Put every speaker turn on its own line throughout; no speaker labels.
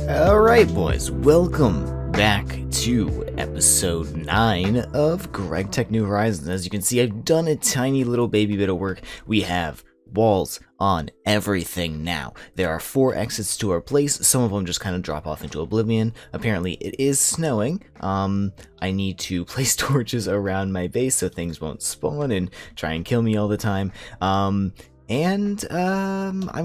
Alright boys, welcome back to episode 9 of Gregtech New Horizons. As you can see, I've done a tiny little baby bit of work. We have walls on everything now. There are 4 exits to our place. Some of them just kind of drop off into oblivion. Apparently it is snowing. I need to place torches around my base so things won't spawn and try and kill me all the time. I'm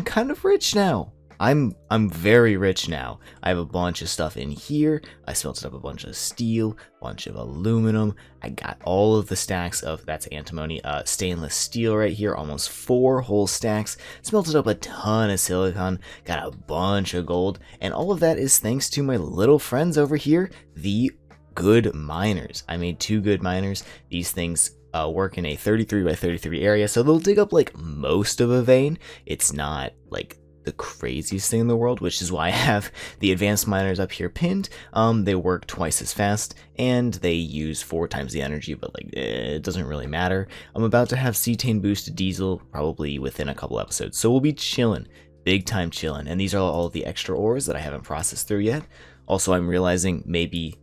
kind of rich now. I'm very rich now. I have a bunch of stuff in here. I smelted up a bunch of steel, bunch of aluminum. I got all of the stacks of, that's antimony, stainless steel right here, almost 4 whole stacks. Smelted up a ton of silicon, got a bunch of gold, and all of that is thanks to my little friends over here, the good miners. I made 2 good miners. These things work in a 33 by 33 area, so they'll dig up like most of a vein. It's not like the craziest thing in the world, which is why I have the advanced miners up here pinned. They work twice as fast and they use 4 times the energy, but like it doesn't really matter. I'm about to have cetane boosted diesel probably within a couple episodes, so we'll be chilling, big time chilling. And these are all the extra ores that I haven't processed through yet. Also, I'm realizing maybe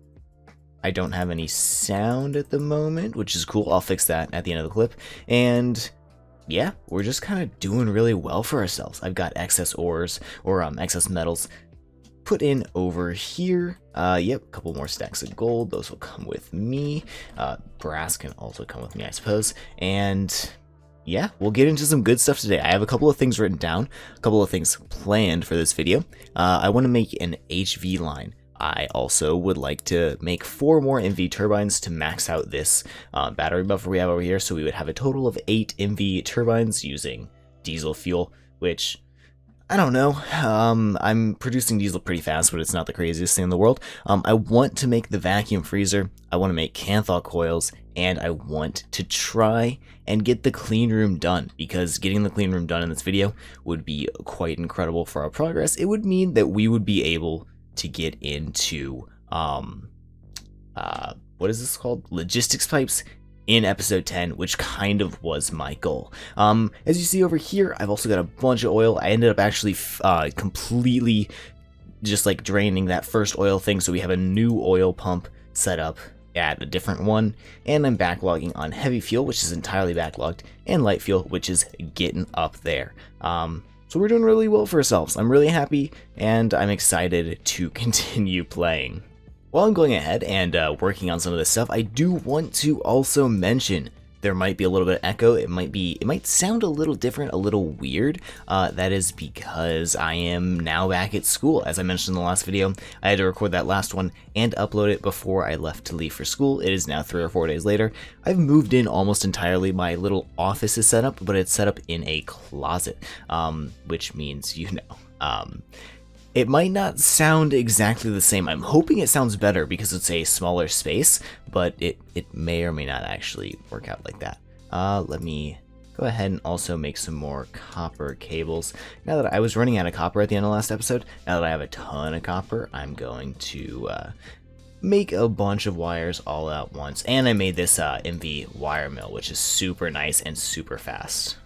I don't have any sound at the moment, which is cool. I'll fix that at the end of the clip. And yeah, we're just kind of doing really well for ourselves. I've got excess ores, or excess metals, put in over here. Yep, a couple more stacks of gold. Those will come with me. Brass can also come with me, I suppose. And yeah, we'll get into some good stuff today. I have a couple of things written down, a couple of things planned for this video. I want to make an HV line. I also would like to make 4 more MV turbines to max out this battery buffer we have over here, so we would have a total of 8 MV turbines using diesel fuel, which, I don't know, I'm producing diesel pretty fast, but it's not the craziest thing in the world. I want to make the vacuum freezer, I want to make Kanthal coils, and I want to try and get the clean room done, because getting the clean room done in this video would be quite incredible for our progress. It would mean that we would be able to get into what is this called, logistics pipes in episode 10, which kind of was my goal. As you see over here, I've also got a bunch of oil. I ended up actually completely just like draining that first oil thing, so we have a new oil pump set up at a different one, and I'm backlogging on heavy fuel, which is entirely backlogged, and light fuel, which is getting up there. So we're doing really well for ourselves. I'm really happy, and I'm excited to continue playing. While I'm going ahead and working on some of this stuff, I do want to also mention there might be a little bit of echo. It might sound a little different, a little weird. That is because I am now back at school. As I mentioned in the last video, I had to record that last one and upload it before I left to leave for school. It is now 3 or 4 days later. I've moved in almost entirely. My little office is set up, but it's set up in a closet, which means, you know, it might not sound exactly the same. I'm hoping it sounds better because it's a smaller space, but it may or may not actually work out like that. Let me go ahead and also make some more copper cables. Now that I was running out of copper at the end of the last episode, now that I have a ton of copper, I'm going to make a bunch of wires all at once. And I made this MV wire mill, which is super nice and super fast.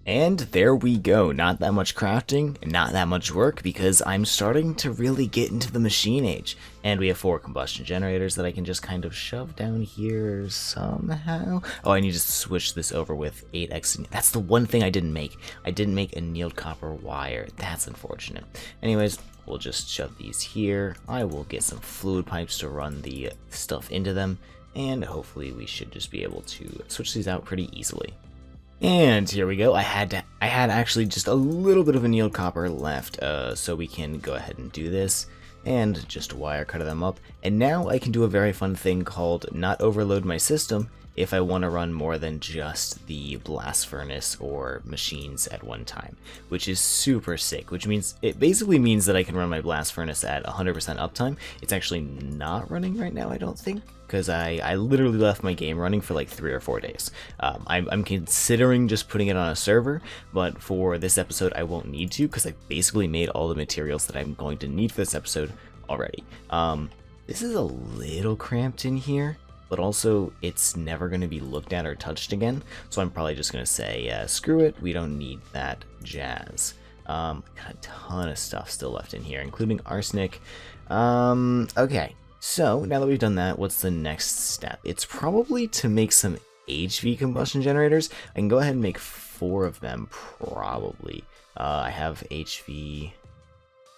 And there we go, not that much crafting, not that much work, because I'm starting to really get into the machine age. And we have 4 combustion generators that I can just kind of shove down here somehow. Oh, I need to switch this over with 8x. That's the one thing I didn't make. I didn't make annealed copper wire. That's unfortunate. Anyways, we'll just shove these here. I will get some fluid pipes to run the stuff into them, and hopefully we should just be able to switch these out pretty easily. And here we go. I had actually just a little bit of annealed copper left, so we can go ahead and do this and just wire cut them up. And now I can do a very fun thing called not overload my system if I want to run more than just the blast furnace or machines at one time, which is super sick, which means it basically means that I can run my blast furnace at 100% uptime. It's actually not running right now, I don't think, because I literally left my game running for like 3 or 4 days. I'm considering just putting it on a server, but for this episode I won't need to, because I basically made all the materials that I'm going to need for this episode already. This is a little cramped in here. but also it's never going to be looked at or touched again. So I'm probably just going to say, screw it, we don't need that jazz. Got a ton of stuff still left in here, including arsenic. Okay, so now that we've done that, what's the next step? It's probably to make some HV combustion generators. I can go ahead and make 4 of them, probably. I have HV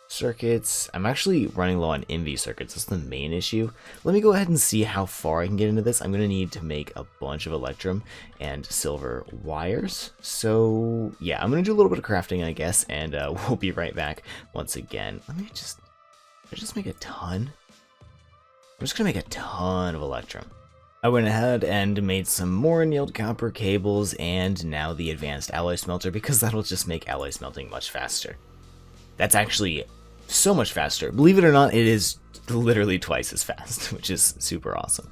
circuits. I'm actually running low on MV circuits. That's the main issue. Let me go ahead and see how far I can get into this. I'm going to need to make a bunch of electrum and silver wires. So yeah, I'm going to do a little bit of crafting, I guess, and we'll be right back once again. Let me just make a ton. I'm just going to make a ton of electrum. I went ahead and made some more annealed copper cables and now the advanced alloy smelter, because that'll just make alloy smelting much faster. That's actually so much faster. Believe it or not, it is literally twice as fast, which is super awesome.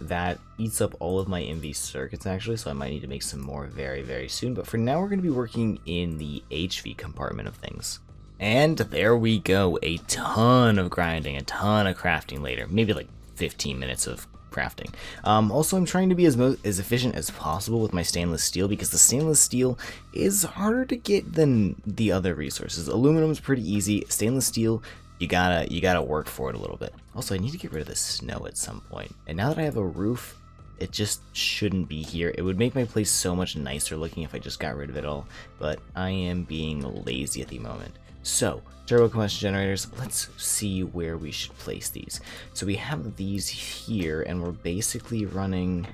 That eats up all of my MV circuits actually, so I might need to make some more very, very soon. But for now, we're going to be working in the HV compartment of things. And there we go, a ton of grinding, a ton of crafting later, maybe like 15 minutes of crafting. Also, I'm trying to be as efficient as possible with my stainless steel, because the stainless steel is harder to get than the other resources. Aluminum is pretty easy. Stainless steel, you gotta work for it a little bit. Also, I need to get rid of the snow at some point. And now that I have a roof, it just shouldn't be here. It would make my place so much nicer looking if I just got rid of it all, but I am being lazy at the moment. So, turbo combustion generators, let's see where we should place these. So we have these here, and we're basically running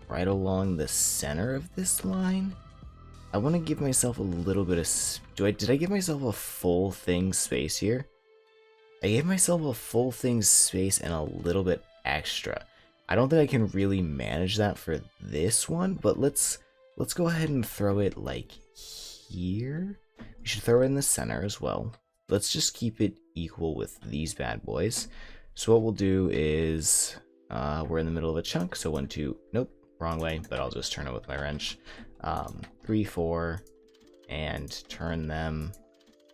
right along the center of this line. I want to give myself a little bit of... Did I give myself a full thing space here? I gave myself a full thing space and a little bit extra. I don't think I can really manage that for this one, but let's go ahead and throw it like here. We should throw it in the center as well. Let's just keep it equal with these bad boys. So what we'll do is, we're in the middle of a chunk, so 1, 2, nope, wrong way, but I'll just turn it with my wrench. 3, 4, and turn them,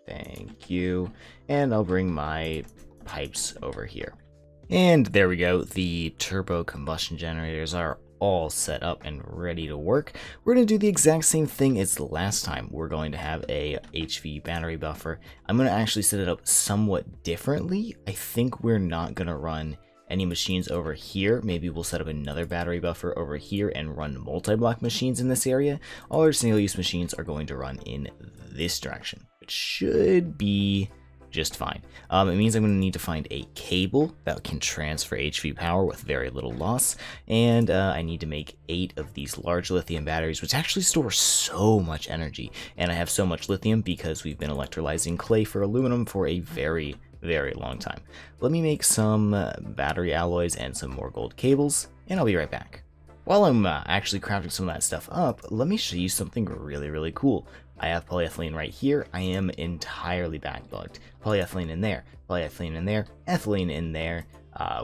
thank you, and I'll bring my pipes over here. And there we go, the turbo combustion generators are all set up and ready to work. We're going to do the exact same thing as the last time. We're going to have a HV battery buffer. I'm going to actually set it up somewhat differently. I think we're not going to run any machines over here. Maybe we'll set up another battery buffer over here and run multi-block machines in this area. All our single-use machines are going to run in this direction, which should be just fine. It means I'm going to need to find a cable that can transfer HV power with very little loss, and I need to make 8 of these large lithium batteries, which actually store so much energy, and I have so much lithium because we've been electrolyzing clay for aluminum for a very, very long time. Let me make some battery alloys and some more gold cables, and I'll be right back. While I'm actually crafting some of that stuff up, let me show you something really, really cool. I have polyethylene right here. I am entirely backlogged. Polyethylene in there, polyethylene in there, ethylene in there.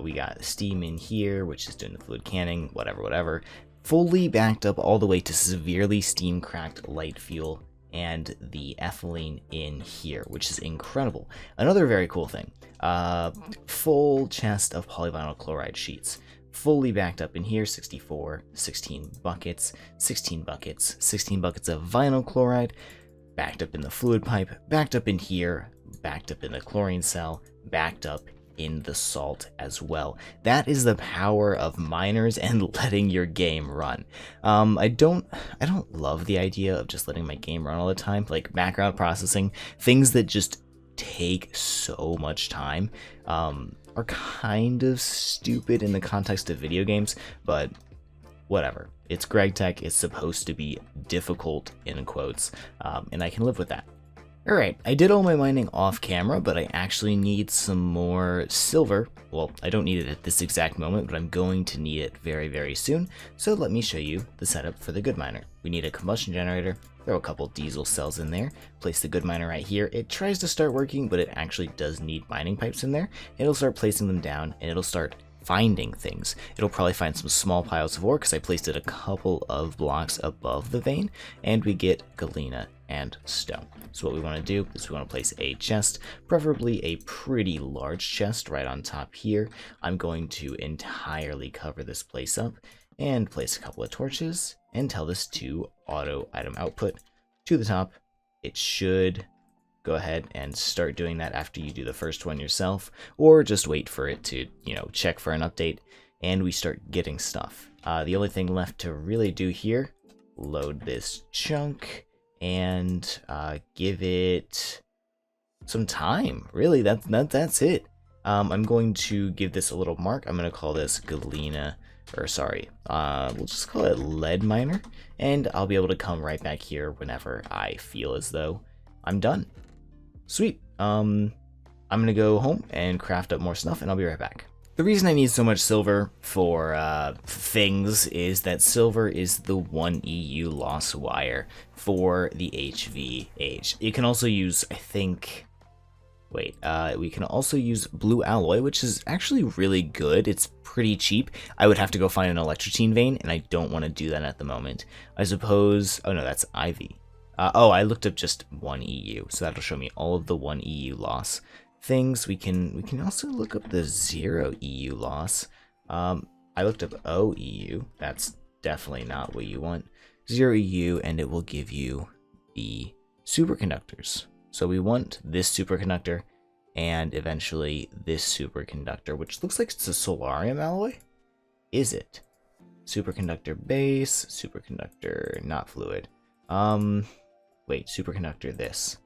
We got steam in here, which is doing the fluid canning, whatever. Fully backed up all the way to severely steam cracked light fuel, and the ethylene in here, which is incredible. Another very cool thing, full chest of polyvinyl chloride sheets. Fully backed up in here, 64, 16 buckets, 16 buckets, 16 buckets of vinyl chloride, backed up in the fluid pipe, backed up in here, backed up in the chlorine cell, backed up in the salt as well. That is the power of miners and letting your game run. I don't love the idea of just letting my game run all the time, like background processing, things that just take so much time. Are kind of stupid in the context of video games, but whatever. It's Gregtech, it's supposed to be difficult in quotes, and I can live with that. Alright, I did all my mining off camera, but I actually need some more silver. Well, I don't need it at this exact moment, but I'm going to need it very, very soon, so let me show you the setup for the good miner. We need a combustion generator, throw a couple diesel cells in there, place the good miner right here. It tries to start working, but it actually does need mining pipes in there. It'll start placing them down, and it'll start finding things. It'll probably find some small piles of ore because I placed it a couple of blocks above the vein, and we get galena and stone. So what we want to do is we want to place a chest, preferably a pretty large chest right on top here. I'm going to entirely cover this place up and place a couple of torches and tell this to auto item output to the top. It should go ahead and start doing that after you do the first one yourself, or just wait for it to, check for an update, and we start getting stuff. The only thing left to really do here, load this chunk and give it some time. Really, that's it. I'm going to give this a little mark. I'm going to call this galena, or sorry, we'll just call it lead miner, and I'll be able to come right back here whenever I feel as though I'm done. Sweet. I'm gonna go home and craft up more stuff, and I'll be right back. The reason I need so much silver for things is that silver is the 1 EU loss wire for the HVH. You can also use, I think, we can also use blue alloy, which is actually really good. It's pretty cheap. I would have to go find an electrotine vein, and I don't want to do that at the moment. I suppose, oh no, that's ivy. I looked up just 1 EU, so that'll show me all of the 1 EU loss things. We can also look up the 0 EU loss. I looked up O EU. That's definitely not what you want. 0 EU, and it will give you the superconductors. So we want this superconductor, and eventually this superconductor, which looks like it's a solarium alloy. Is it? Superconductor base, superconductor not fluid. Wait, superconductor this.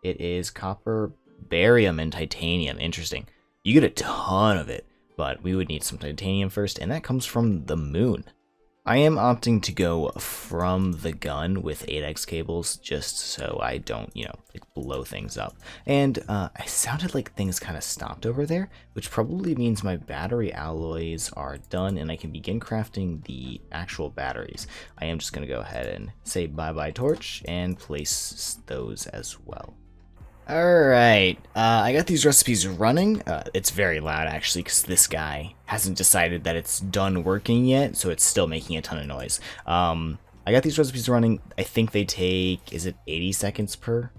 It is copper, barium, and titanium. Interesting. You get a ton of it, but we would need some titanium first, and that comes from the moon. I am opting to go from the gun with 8x cables just so I don't, blow things up. And I sounded like things kind of stopped over there, which probably means my battery alloys are done and I can begin crafting the actual batteries. I am just going to go ahead and say bye-bye torch and place those as well. Alright, I got these recipes running. It's very loud actually because this guy hasn't decided that it's done working yet, so it's still making a ton of noise. I got these recipes running. I think they take, is it 80 seconds per?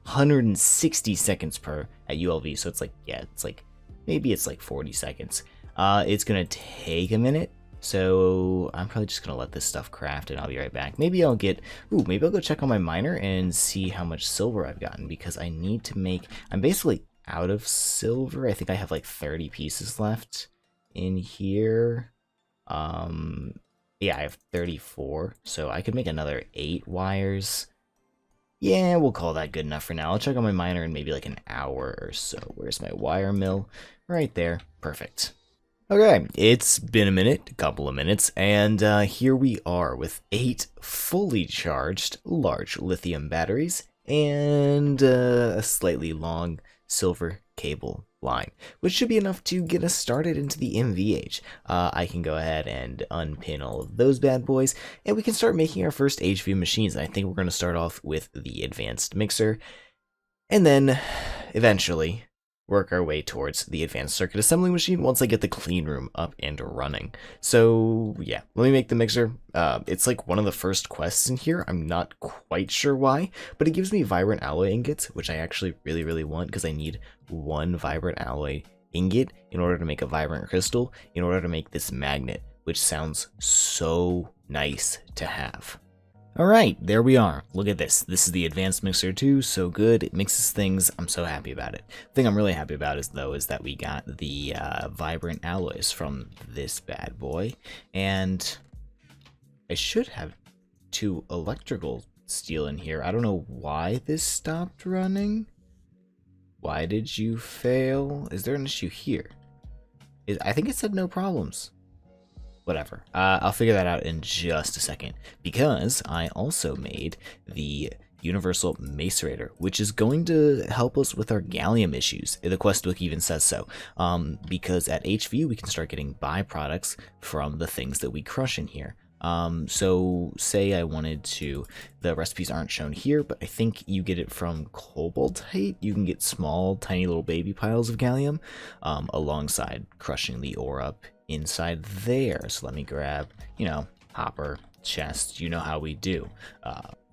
160 seconds per at ULV, so it's like, maybe it's like 40 seconds. It's gonna take a minute. So I'm probably just gonna let this stuff craft and I'll be right back. Maybe I'll go check on my miner and see how much silver I've gotten, because I need to make, I'm basically out of silver. I think I have like 30 pieces left in here. Yeah, I have 34, so I could make another 8 wires. Yeah, we'll call that good enough for now. I'll check on my miner in maybe like an hour or so. Where's my wire mill? Right there. Perfect. Okay, it's been a couple of minutes, and here we are with 8 fully charged large lithium batteries and a slightly long silver cable line, which should be enough to get us started into the MVH. I can go ahead and unpin all of those bad boys, and we can start making our first HV machines. I think we're going to start off with the advanced mixer, and then eventually work our way towards the advanced circuit assembly machine once I get the clean room up and running. So yeah, let me make the mixer. It's like one of the first quests in here. I'm not quite sure why, but it gives me vibrant alloy ingots, which I actually really want because I need 1 vibrant alloy ingot in order to make a vibrant crystal, in order to make this magnet, which sounds so nice to have. Alright, there we are. Look at this. This is the advanced mixer too, so good. It mixes things. I'm so happy about it. The thing I'm really happy about is that we got the vibrant alloys from this bad boy. And I should have 2 electrical steel in here. I don't know why this stopped running. Why did you fail? Is there an issue here? I think it said no problems. Whatever. I'll figure that out in just a second, because I also made the universal Macerator, which is going to help us with our gallium issues. The questbook even says so, because at HV we can start getting byproducts from the things that we crush in here. So say I wanted to, the recipes aren't shown here, but I think you get it from cobaltite. You can get small, tiny little baby piles of gallium, alongside crushing the ore up inside there. So let me grab, you know, hopper, chest, you know how we do.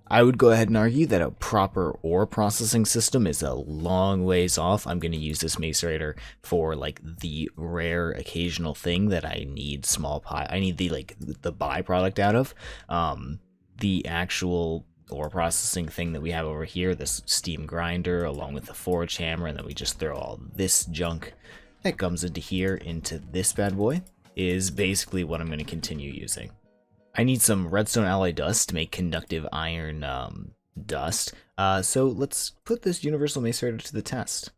I would go ahead and argue that a proper ore processing system is a long ways off. I'm going to use this Macerator for like the rare occasional thing that I need I need the byproduct out of. The actual ore processing thing that we have over here, this steam grinder along with the forge hammer, and then we just throw all this junk that comes into here into this bad boy, is basically what I'm going to continue using. I need some redstone alloy dust to make conductive iron dust. So let's put this universal Macerator to the test.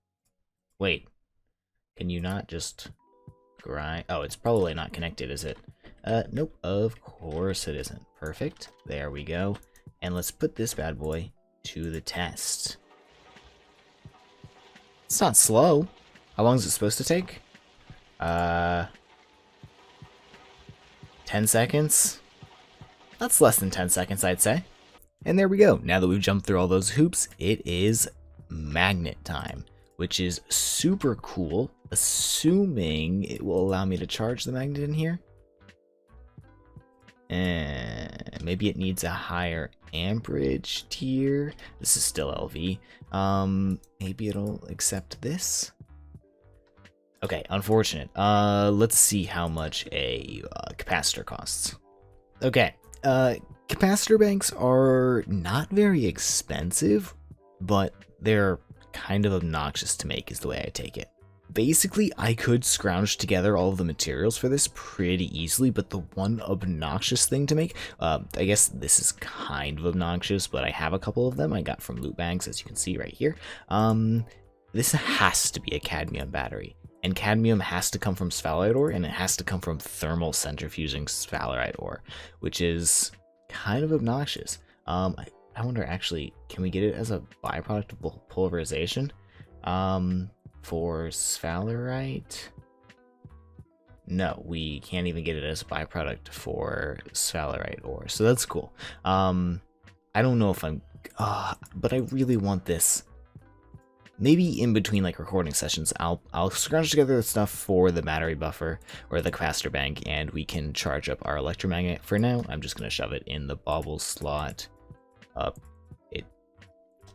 Wait, can you not just grind? Oh, it's probably not connected, is it? Nope, of course it isn't. Perfect, there we go. And let's put this bad boy to the test. It's not slow. How long is it supposed to take? 10 seconds? That's less than 10 seconds, I'd say. And there we go. Now that we've jumped through all those hoops, it is magnet time, which is super cool, assuming it will allow me to charge the magnet in here. And maybe it needs a higher amperage tier. This is still LV. Maybe it'll accept this. Okay, unfortunate. Let's see how much a capacitor costs. Okay. Capacitor banks are not very expensive, but they're kind of obnoxious to make is the way I take it. Basically, I could scrounge together all of the materials for this pretty easily, but the one obnoxious thing to make, I guess this is kind of obnoxious, but I have a couple of them I got from loot bags, as you can see right here. This has to be a cadmium battery. And cadmium has to come from sphalerite ore, and it has to come from thermal centrifuging sphalerite ore, which is kind of obnoxious. I wonder, actually, can we get it as a byproduct of pulverization? For sphalerite? No, we can't even get it as a byproduct for sphalerite ore, so that's cool. I don't know if I'm... but I really want this. Maybe in between like recording sessions, I'll scrounge together the stuff for the battery buffer or the capacitor bank, and we can charge up our electromagnet. For now, I'm just gonna shove it in the bobble slot.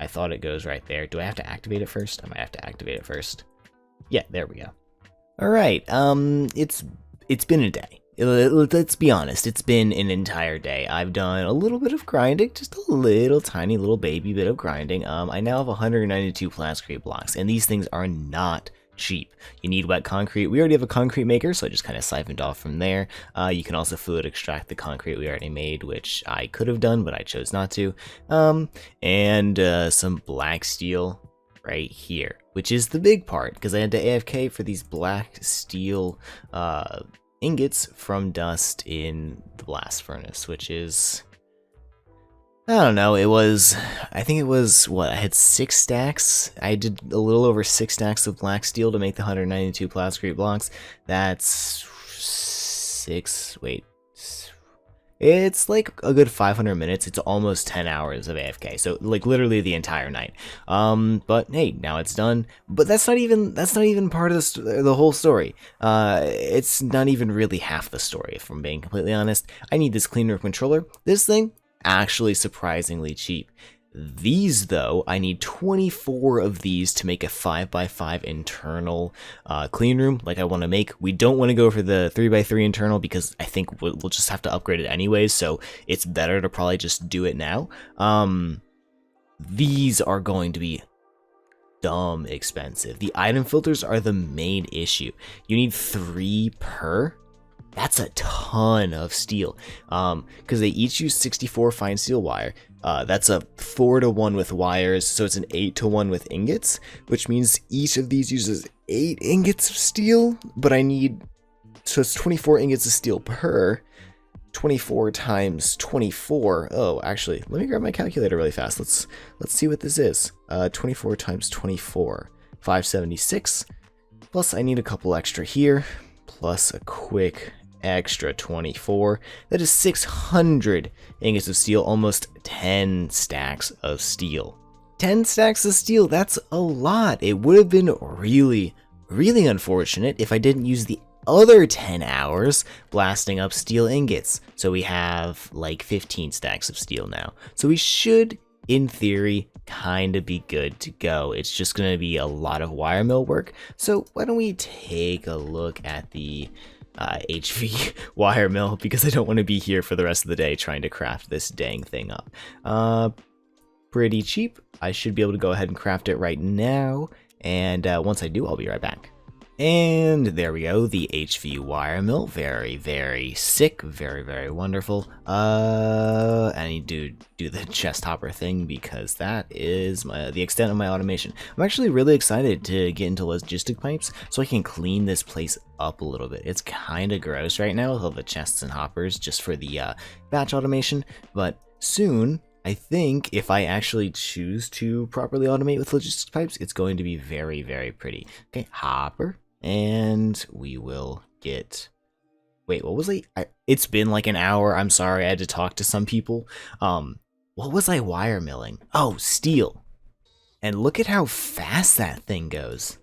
I thought it goes right there. Do I have to activate it first? I might have to activate it first. Yeah, there we go. All right. It's been a day. Let's be honest, it's been an entire day. I've done a little bit of grinding, just a little tiny little baby bit of grinding. I now have 192 plasticrete blocks, and these things are not cheap. You need wet concrete. We already have a concrete maker, so I just kind of siphoned off from there. You can also fluid extract the concrete we already made, which I could have done, but I chose not to. And some black steel right here, which is the big part, because I had to AFK for these black steel ingots from dust in the blast furnace, which is, I don't know, I think it was, what, I had 6 stacks? I did a little over 6 stacks of black steel to make the 192 plasticrete blocks. That's it's like a good 500 minutes. It's almost 10 hours of AFK, so like literally the entire night. But hey, now it's done. But that's not even part of the whole story. It's not even really half the story, if I'm being completely honest. I need this Cleanroom controller. This thing, actually surprisingly cheap. These, though, I need 24 of these to make a 5x5 internal clean room like I want to make. We don't want to go for the 3x3 internal because I think we'll just have to upgrade it anyways, so it's better to probably just do it now. These are going to be dumb expensive. The item filters are the main issue. You need 3 per. That's a ton of steel, because they each use 64 fine steel wire. That's a 4-to-1 with wires, so it's an 8-to-1 with ingots, which means each of these uses 8 ingots of steel, but so it's 24 ingots of steel per. 24 times 24. Oh, actually, let me grab my calculator really fast. Let's see what this is. 24 times 24, 576. Plus I need a couple extra here, plus a quick extra 24. That is 600 ingots of steel, almost 10 stacks of steel. 10 stacks of steel, that's a lot. It would have been really, really unfortunate if I didn't use the other 10 hours blasting up steel ingots. So we have like 15 stacks of steel now. So we should, in theory, kind of be good to go. It's just going to be a lot of wire mill work. So why don't we take a look at the HV wire mill, because I don't want to be here for the rest of the day trying to craft this dang thing up. Pretty cheap. I should be able to go ahead and craft it right now. And once I do, I'll be right back. And there we go, the HV wire mill. Very, very sick. Very, very wonderful. I need to do the chest hopper thing because that is the extent of my automation. I'm actually really excited to get into logistic pipes so I can clean this place up a little bit. It's kind of gross right now with all the chests and hoppers just for the batch automation, but soon, I think if I actually choose to properly automate with logistics pipes, it's going to be very, very pretty. Okay, hopper. And we will get... Wait, what was it's been like an hour. I'm sorry, I had to talk to some people. What was I wire milling? Oh, steel. And look at how fast that thing goes.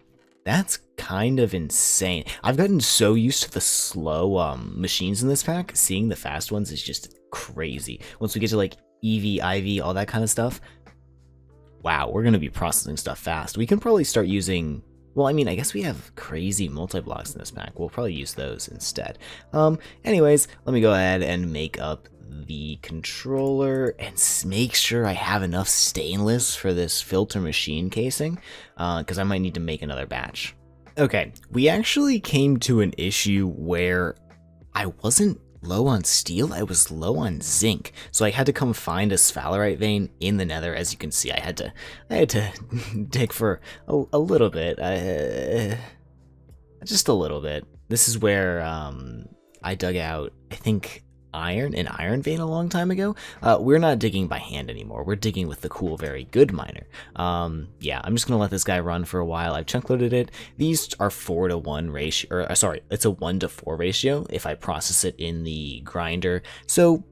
That's kind of insane. I've gotten so used to the slow machines in this pack. Seeing the fast ones is just crazy. Once we get to like EV, IV, all that kind of stuff. Wow, we're going to be processing stuff fast. We can probably start using... Well, I mean, I guess we have crazy multi-blocks in this pack. We'll probably use those instead. Anyways, let me go ahead and make up the controller and make sure I have enough stainless for this filter machine casing, because I might need to make another batch. Okay, we actually came to an issue where I wasn't low on steel, I was low on zinc, so I had to come find a sphalerite vein in the nether. As you can see, I had to dig for a little bit, just a little bit. This is where I dug out, I think, an iron vein a long time ago. We're not digging by hand anymore. We're digging with the cool, very good miner. Yeah, I'm just gonna let this guy run for a while. I've chunk loaded it. These are 4-to-1 ratio, or sorry, it's a 1-to-4 ratio if I process it in the grinder. So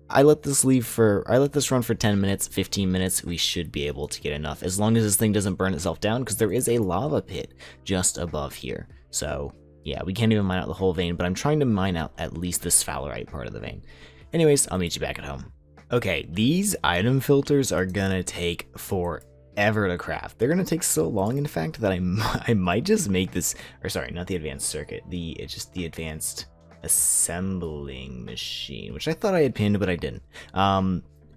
I let this run for 10 minutes, 15 minutes. We should be able to get enough as long as this thing doesn't burn itself down, because there is a lava pit just above here. So yeah, we can't even mine out the whole vein, but I'm trying to mine out at least the sphalerite part of the vein. Anyways, I'll meet you back at home. Okay, these item filters are gonna take forever to craft. They're gonna take so long, in fact, that I might just make this, or sorry, not the advanced circuit, just the advanced assembling machine, which I thought I had pinned, but I didn't.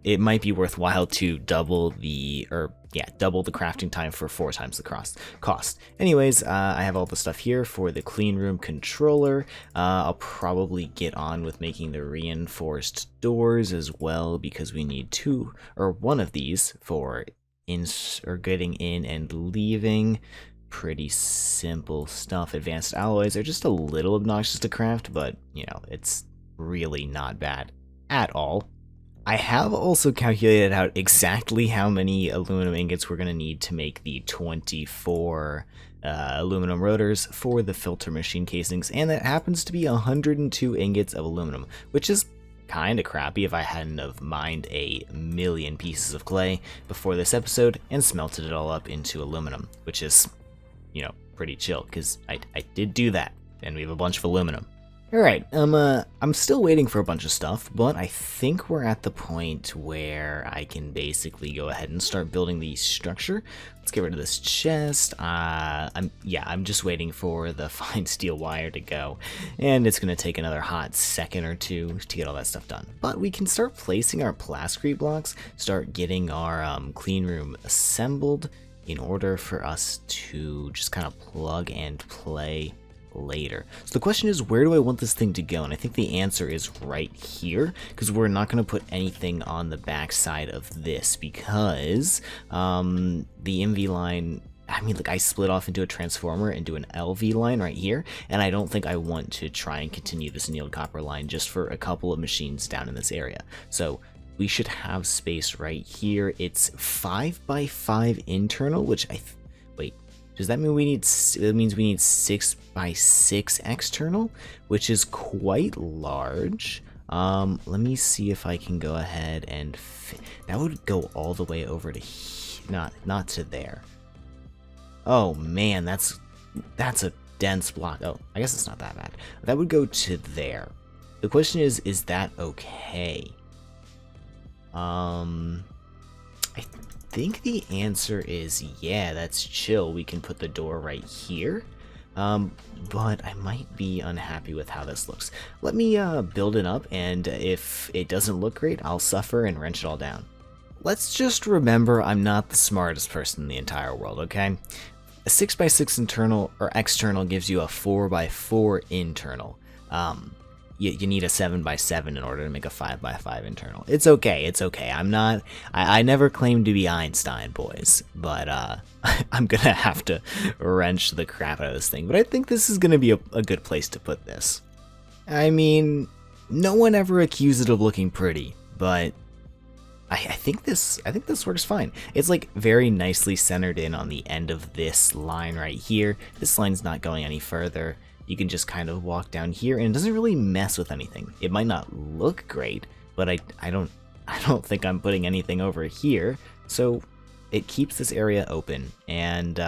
It might be worthwhile to double the crafting time for 4 times the cost. Anyways, I have all the stuff here for the clean room controller. I'll probably get on with making the reinforced doors as well, because we need 2 or 1 of these for getting in and leaving. Pretty simple stuff. Advanced alloys are just a little obnoxious to craft, but you know, it's really not bad at all. I have also calculated out exactly how many aluminum ingots we're going to need to make the 24 aluminum rotors for the filter machine casings, and that happens to be 102 ingots of aluminum, which is kind of crappy if I hadn't have mined a million pieces of clay before this episode and smelted it all up into aluminum, which is, you know, pretty chill, because I did do that, and we have a bunch of aluminum. Alright, I'm still waiting for a bunch of stuff, but I think we're at the point where I can basically go ahead and start building the structure. Let's get rid of this chest. I'm just waiting for the fine steel wire to go, and it's going to take another hot second or two to get all that stuff done. But we can start placing our plascrete blocks, start getting our clean room assembled in order for us to just kind of plug and play later. So the question is, where do I want this thing to go? And I think the answer is right here, because we're not going to put anything on the back side of this, because the MV line, I mean, like, I split off into a transformer and do an LV line right here, and I don't think I want to try and continue this annealed copper line just for a couple of machines down in this area. So we should have space right here. It's 5x5 internal, which Does that mean we need? It means we need 6 by 6 external, which is quite large. Let me see if I can go ahead and that would go all the way over to not to there. Oh man, that's a dense block. Oh, I guess it's not that bad. That would go to there. The question is that okay? I think the answer is yeah, that's chill. We can put the door right here. But I might be unhappy with how this looks. Let me build it up, and if it doesn't look great, I'll suffer and wrench it all down. Let's just remember I'm not the smartest person in the entire world, okay? A 6 by 6 internal or external gives you a 4 by 4 internal. You need a 7 by 7 in order to make a 5 by 5 internal. It's okay, it's okay. I never claimed to be Einstein, boys, but I'm gonna have to wrench the crap out of this thing. But I think this is gonna be a good place to put this. I mean, no one ever accused it of looking pretty, but I think this works fine. It's like very nicely centered in on the end of this line right here. This line's not going any further. You can just kind of walk down here, and it doesn't really mess with anything. It might not look great, but I don't think I'm putting anything over here, so it keeps this area open. And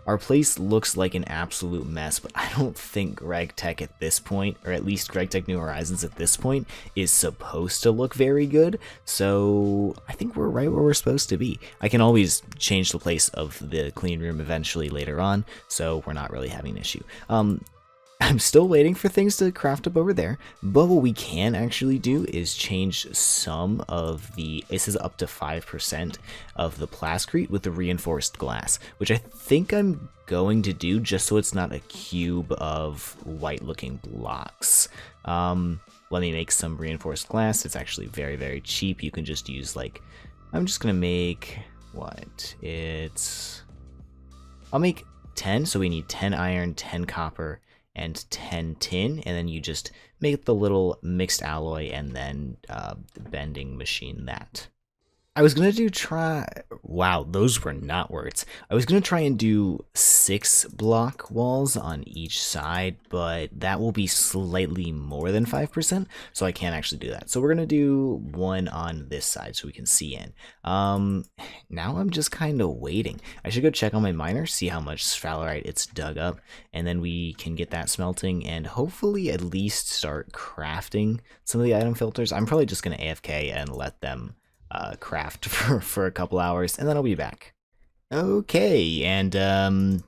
our place looks like an absolute mess, but I don't think Gregtech at this point, or at least Gregtech New Horizons at this point, is supposed to look very good. So I think we're right where we're supposed to be. I can always change the place of the clean room eventually later on, so we're not really having an issue. I'm still waiting for things to craft up over there, but what we can actually do is change some of the, it says up to 5% of the plascrete with the reinforced glass, which I think I'm going to do just so it's not a cube of white looking blocks. Let me make some reinforced glass. It's actually very, very cheap. You can just use like, I'm just going to make, I'll make 10, so we need 10 iron, 10 copper, and 10 tin, and then you just make the little mixed alloy and then bending machine that. I was gonna wow, those were not words. I was gonna try and do 6 block walls on each side, but that will be slightly more than 5%, so I can't actually do that. So we're gonna do 1 on this side so we can see in. Now I'm just kind of waiting. I should go check on my miner, see how much sphalerite it's dug up, and then we can get that smelting and hopefully at least start crafting some of the item filters. I'm probably just gonna AFK and let them craft for a couple hours, and then I'll be back. Okay, and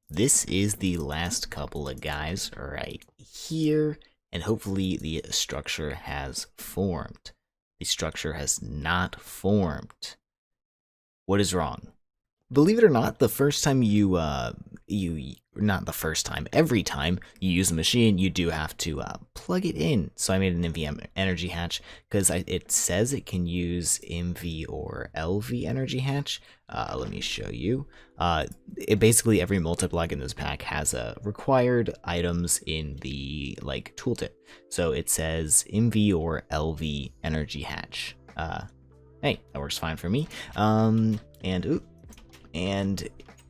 this is the last couple of guys right here, and hopefully the structure has formed. The structure has not formed. What is wrong? Believe it or not, the first time not the first time, every time you use a machine, you do have to plug it in. So I made an MV energy hatch because it says it can use MV or LV energy hatch. Let me show you. Basically every multi-block in this pack has required items in the like tooltip. So it says MV or LV energy hatch. Hey, that works fine for me. And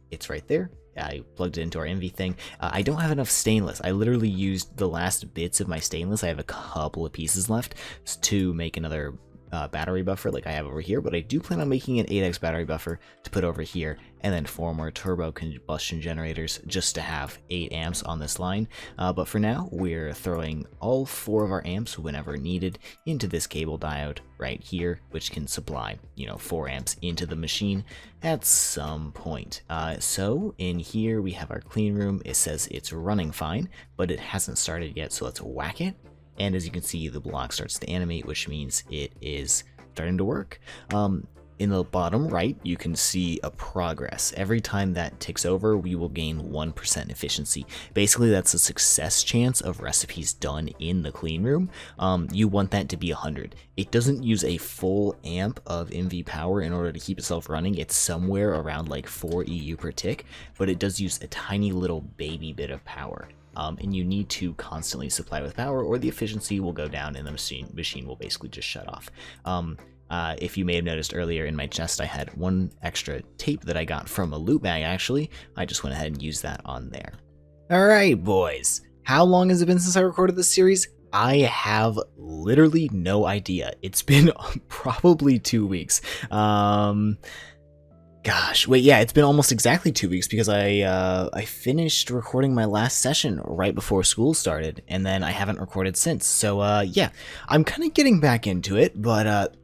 it's right there. I plugged it into our MV thing. I don't have enough stainless. I literally used the last bits of my stainless. I have a couple of pieces left to make another battery buffer like I have over here, but I do plan on making an 8x battery buffer to put over here, and then 4 more turbo combustion generators just to have 8 amps on this line. But for now, we're throwing all 4 of our amps whenever needed into this cable diode right here, which can supply, 4 amps into the machine at some point. So in here we have our clean room. It says it's running fine, but it hasn't started yet, so let's whack it. And as you can see, the block starts to animate, which means it is starting to work. In the bottom right, you can see a progress. Every time that ticks over, we will gain 1% efficiency. Basically, that's a success chance of recipes done in the clean room. You want that to be 100. It doesn't use a full amp of MV power in order to keep itself running. It's somewhere around like 4 EU per tick, but it does use a tiny little baby bit of power. And you need to constantly supply with power or the efficiency will go down and the machine will basically just shut off. If you may have noticed earlier in my chest, I had one extra tape that I got from a loot bag, actually. I just went ahead and used that on there. Alright, boys. How long has it been since I recorded this series? I have literally no idea. It's been probably 2 weeks. Gosh, wait, yeah, it's been almost exactly 2 weeks because I finished recording my last session right before school started, and then I haven't recorded since. So, yeah, I'm kind of getting back into it, but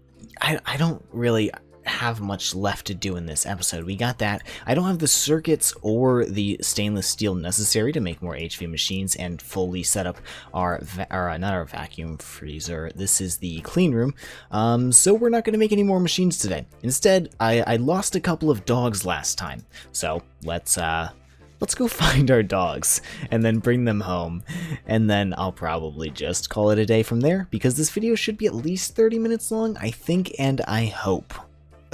I don't really have much left to do in this episode. We got that. I don't have the circuits or the stainless steel necessary to make more HV machines and fully set up not our vacuum freezer. This is the clean room. So we're not going to make any more machines today. Instead, I lost a couple of dogs last time. So let's go find our dogs and then bring them home, and then I'll probably just call it a day from there because this video should be at least 30 minutes long, I think, and I hope.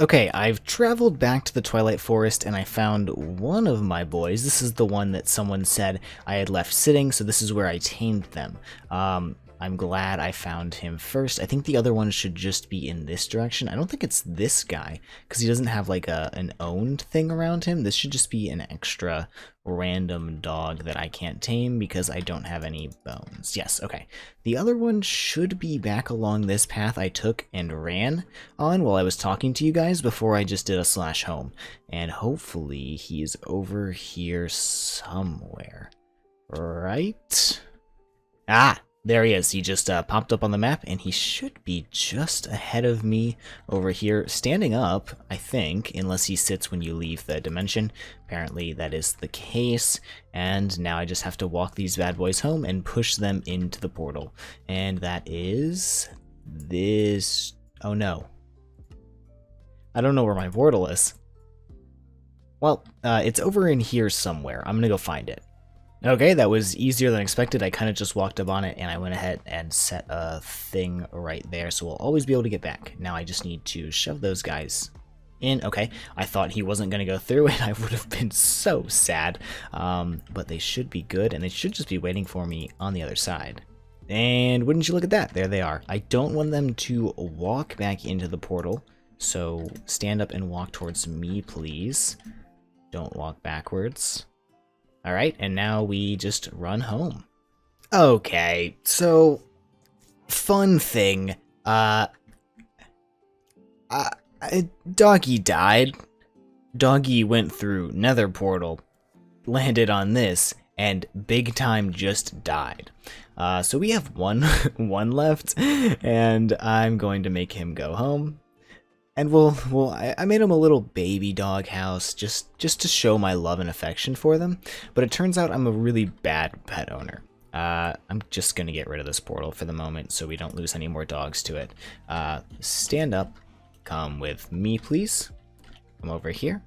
Okay, I've traveled back to the Twilight Forest and I found one of my boys. This is the one that someone said I had left sitting, so this is where I tamed them. I'm glad I found him first. I think the other one should just be in this direction. I don't think it's this guy, because he doesn't have like an owned thing around him. This should just be an extra random dog that I can't tame because I don't have any bones. Yes, okay. The other one should be back along this path I took and ran on while I was talking to you guys before I just did a slash home. And hopefully he's over here somewhere. Right? Ah! There he is. He just popped up on the map, and he should be just ahead of me over here, standing up, I think, unless he sits when you leave the dimension. Apparently that is the case, and now I just have to walk these bad boys home and push them into the portal. And that is this... Oh no. I don't know where my portal is. Well, it's over in here somewhere. I'm gonna go find it. Okay, that was easier than expected. I kind of just walked up on it and I went ahead and set a thing right there, so we'll always be able to get back. Now I just need to shove those guys in. Okay, I thought he wasn't going to go through and I would have been so sad, but they should be good and they should just be waiting for me on the other side. And wouldn't you look at that, there they are. I don't want them to walk back into the portal, so stand up and walk towards me, please. Don't walk backwards. Alright, and now we just run home. Okay, so, fun thing, Doggy died. Doggy went through Nether portal, landed on this, and Big Time just died. So we have one left, and I'm going to make him go home. And I made him a little baby dog house just to show my love and affection for them. But it turns out I'm a really bad pet owner. I'm just going to get rid of this portal for the moment so we don't lose any more dogs to it. Stand up. Come with me, please. Come over here.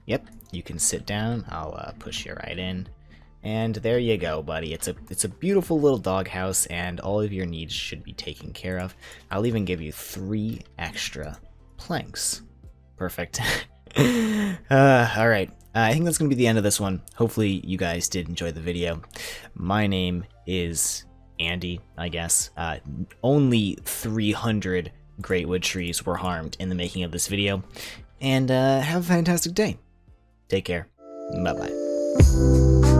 Yep, you can sit down. I'll push you right in. And there you go, buddy. It's a beautiful little doghouse, and all of your needs should be taken care of. I'll even give you 3 extra planks. Perfect. Alright, I think that's going to be the end of this one. Hopefully you guys did enjoy the video. My name is Andy, I guess. Only 300 greatwood trees were harmed in the making of this video. And have a fantastic day. Take care. Bye-bye.